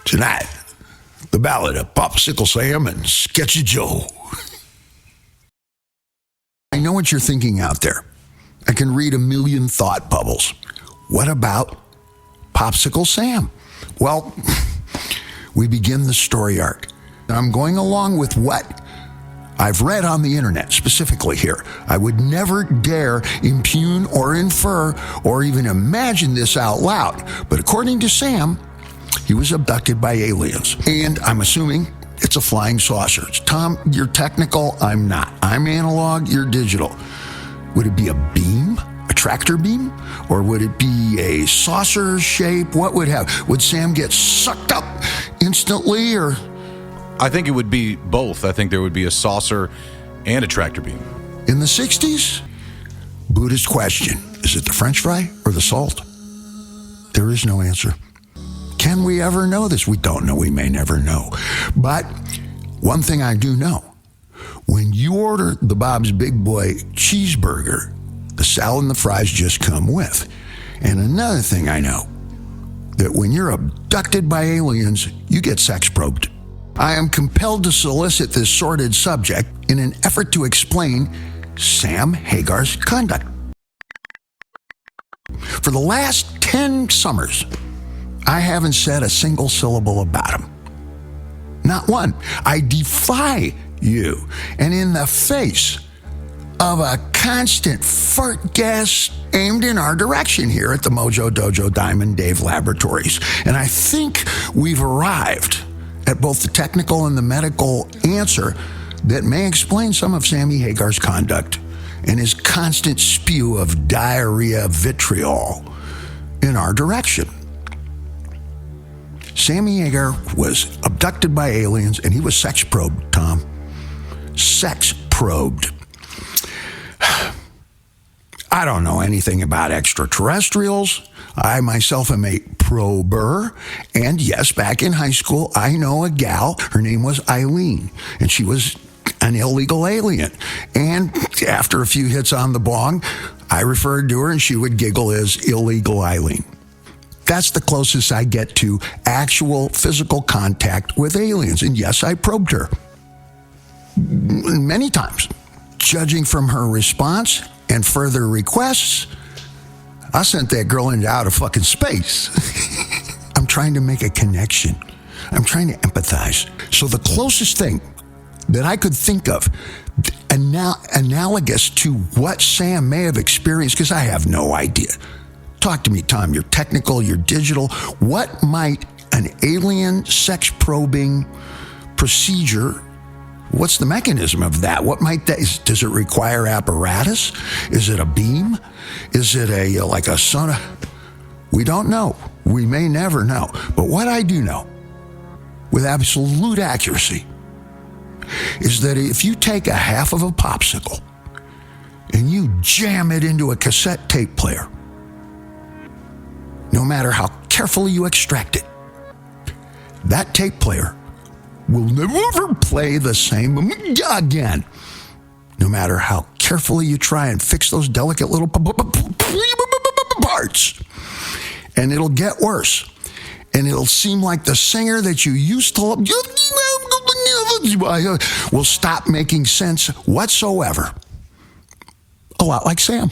Tonight, the Ballad of Popsicle Sam and Sketchy Joe. I know what you're thinking out there. I can read a million thought bubbles. What about Popsicle Sam? Well, we begin the story arc. I'm going along with what I've read on the internet, specifically here. I would never dare impugn or infer or even imagine this out loud. But according to Sam, he was abducted by aliens. And I'm assuming it's a flying saucer. Tom, you're technical, I'm not. I'm analog, you're digital. Would it be a beam? A tractor beam? Or would it be a saucer shape? What would have? Would Sam get sucked up instantly, or? I think it would be both. I think there would be a saucer and a tractor beam. In the 60s, Buddhist question, is it the French fry or the salt? There is no answer. Can we ever know this? We don't know. We may never know. But one thing I do know, when you order the Bob's Big Boy cheeseburger, the salad and the fries just come with. And another thing I know, that when you're abducted by aliens, you get sex probed. I am compelled to solicit this sordid subject in an effort to explain Sam Hagar's conduct. For the last 10 summers, I haven't said a single syllable about him. Not one. I defy you. And in the face of a constant fart gas aimed in our direction here at the Mojo Dojo Diamond Dave Laboratories. And I think we've arrived at both the technical and the medical answer that may explain some of Sammy Hagar's conduct and his constant spew of diarrhea vitriol in our direction. Sammy Hagar was abducted by aliens and he was sex probed, Tom. Sex probed. I don't know anything about extraterrestrials. I myself am a prober. And yes, back in high school, I know a gal. Her name was Eileen, and she was an illegal alien. And after a few hits on the bong, I referred to her and she would giggle as illegal Eileen. That's the closest I get to actual physical contact with aliens. And yes, I probed her many times. Judging from her response and further requests, I sent that girl into outer fucking space. I'm trying to make a connection. I'm trying to empathize. So the closest thing that I could think of, analogous to what Sam may have experienced, because I have no idea. Talk to me, Tom. You're technical, you're digital. What might an alien sex probing procedure, what's the mechanism of that? What might that, does it require apparatus? Is it a beam? Is it like a sauna? We don't know. We may never know. But what I do know with absolute accuracy is that if you take a half of a popsicle and you jam it into a cassette tape player, no matter how carefully you extract it, that tape player will never play the same again. No matter how carefully you try and fix those delicate little parts. And it'll get worse. And it'll seem like the singer that you used to love will stop making sense whatsoever. A lot like Sam.